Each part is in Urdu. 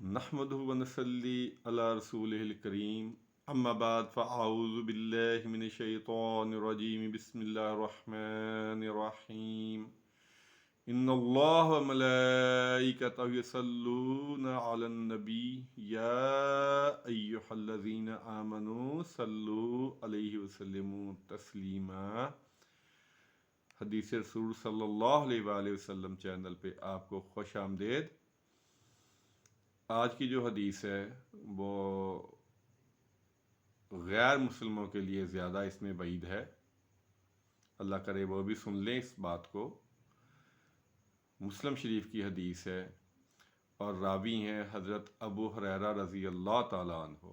نحمدہ و نصلی علی رسولہ الکریم اما بعد فاعوذ باللہ من الشیطان الرجیم بسم اللہ الرحمن الرحیم ان اللہ و ملائکتہ یصلون علی النبی یا ایہا الذین آمنوا صلوا علیہ وسلموا تسلیما۔ حدیث رسول صلی اللہ علیہ وآلہ وسلم چینل پہ آپ کو خوش آمدید۔ آج کی جو حدیث ہے وہ غیر مسلموں کے لیے زیادہ اس میں وعید ہے، اللہ کرے وہ بھی سن لیں اس بات کو۔ مسلم شریف کی حدیث ہے اور راوی ہیں حضرت ابو ہریرہ رضی اللہ تعالیٰ عنہ،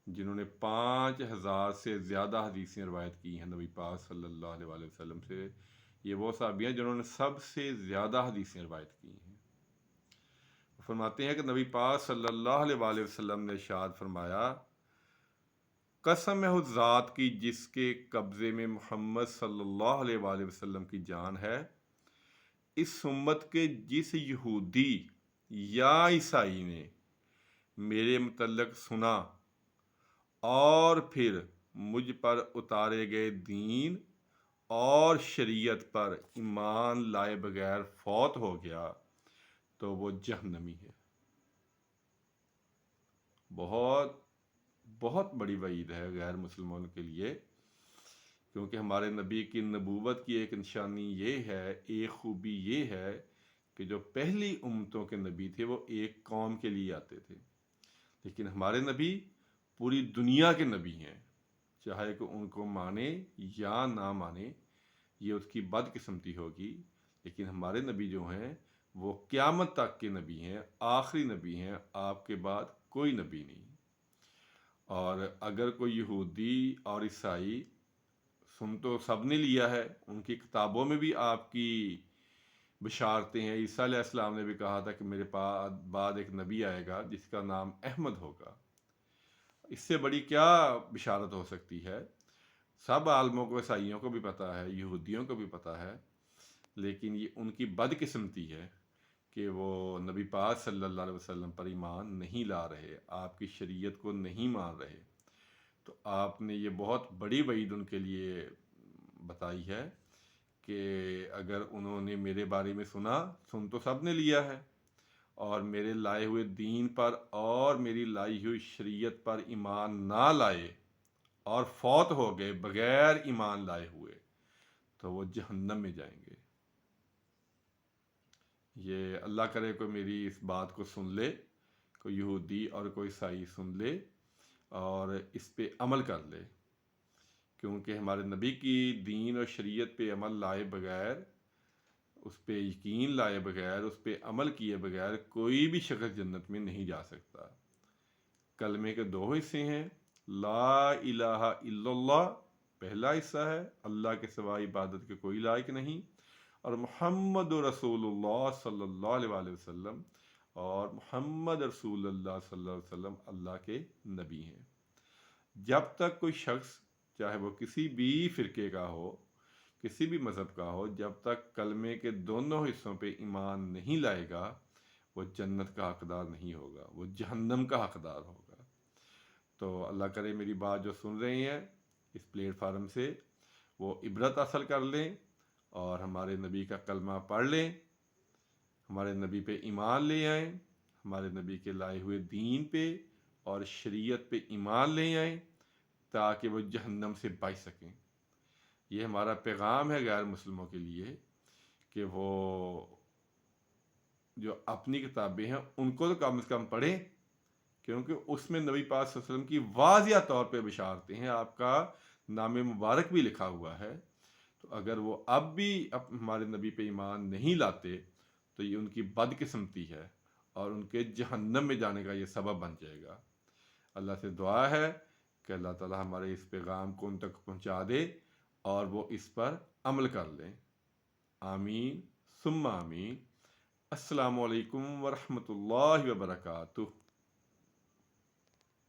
جنہوں نے 5000 سے زیادہ حدیثیں روایت کی ہیں نبی پاک صلی اللہ علیہ وآلہ وسلم سے۔ یہ وہ صحابی ہیں جنہوں نے سب سے زیادہ حدیثیں روایت کی ہیں۔ فرماتے ہیں کہ نبی پاک صلی اللہ علیہ وآلہ وسلم نے ارشاد فرمایا، قسم ہے اس ذات کی جس کے قبضے میں محمد صلی اللہ علیہ وآلہ وسلم کی جان ہے، اس امت کے جس یہودی یا عیسائی نے میرے متعلق سنا اور پھر مجھ پر اتارے گئے دین اور شریعت پر ایمان لائے بغیر فوت ہو گیا تو وہ جہنمی ہے۔ بہت بہت بڑی وعید ہے غیر مسلمانوں کے لیے، کیونکہ ہمارے نبی کی نبوت کی ایک نشانی یہ ہے، ایک خوبی یہ ہے کہ جو پہلی امتوں کے نبی تھے وہ ایک قوم کے لیے آتے تھے، لیکن ہمارے نبی پوری دنیا کے نبی ہیں، چاہے کہ ان کو مانے یا نہ مانے، یہ اس کی بد قسمتی ہوگی، لیکن ہمارے نبی جو ہیں وہ قیامت تک کے نبی ہیں، آخری نبی ہیں، آپ کے بعد کوئی نبی نہیں۔ اور اگر کوئی یہودی اور عیسائی، سن تو سب نے لیا ہے، ان کی کتابوں میں بھی آپ کی بشارتیں ہیں۔ عیسیٰ علیہ السلام نے بھی کہا تھا کہ میرے بعد ایک نبی آئے گا جس کا نام احمد ہوگا۔ اس سے بڑی کیا بشارت ہو سکتی ہے؟ سب عالموں کو، عیسائیوں کو بھی پتہ ہے، یہودیوں کو بھی پتہ ہے، لیکن یہ ان کی بد قسمتی ہے کہ وہ نبی پاک صلی اللہ علیہ وسلم پر ایمان نہیں لا رہے، آپ کی شریعت کو نہیں مان رہے۔ تو آپ نے یہ بہت بڑی وعید ان کے لیے بتائی ہے کہ اگر انہوں نے میرے بارے میں سن تو سب نے لیا ہے، اور میرے لائے ہوئے دین پر اور میری لائی ہوئی شریعت پر ایمان نہ لائے اور فوت ہو گئے بغیر ایمان لائے ہوئے تو وہ جہنم میں جائیں گے۔ یہ اللہ کرے کوئی میری اس بات کو سن لے، کوئی یہودی اور کوئی عیسائی سن لے اور اس پہ عمل کر لے، کیونکہ ہمارے نبی کی دین اور شریعت پہ عمل لائے بغیر، اس پہ یقین لائے بغیر، اس پہ عمل کیے بغیر کوئی بھی شخص جنت میں نہیں جا سکتا۔ کلمے کے 2 حصے ہیں، لا الہ الا اللہ پہلا حصہ ہے، اللہ کے سوا عبادت کے کوئی لائق نہیں، اور محمد رسول اللہ صلی اللہ علیہ وآلہ وسلم، اور محمد رسول اللہ صلی اللہ علیہ وسلم اللہ کے نبی ہیں۔ جب تک کوئی شخص، چاہے وہ کسی بھی فرقے کا ہو، کسی بھی مذہب کا ہو، جب تک کلمے کے دونوں حصوں پہ ایمان نہیں لائے گا وہ جنت کا حقدار نہیں ہوگا، وہ جہنم کا حقدار ہوگا۔ تو اللہ کرے میری بات جو سن رہے ہیں اس پلیٹ فارم سے وہ عبرت حاصل کر لیں اور ہمارے نبی کا کلمہ پڑھ لیں، ہمارے نبی پہ ایمان لے آئیں، ہمارے نبی کے لائے ہوئے دین پہ اور شریعت پہ ایمان لے آئیں تاکہ وہ جہنم سے بچ سکیں۔ یہ ہمارا پیغام ہے غیر مسلموں کے لیے کہ وہ جو اپنی کتابیں ہیں ان کو تو کم از کم پڑھیں، کیونکہ اس میں نبی پاک صلی اللہ علیہ وسلم کی واضح طور پہ بشارتیں ہیں، آپ کا نام مبارک بھی لکھا ہوا ہے۔ تو اگر وہ اب بھی ہمارے نبی پہ ایمان نہیں لاتے تو یہ ان کی بد قسمتی ہے اور ان کے جہنم میں جانے کا یہ سبب بن جائے گا۔ اللہ سے دعا ہے کہ اللہ تعالی ہمارے اس پیغام کو ان تک پہنچا دے اور وہ اس پر عمل کر لیں۔ آمین ثم آمین۔ السلام علیکم ورحمۃ اللہ وبرکاتہ۔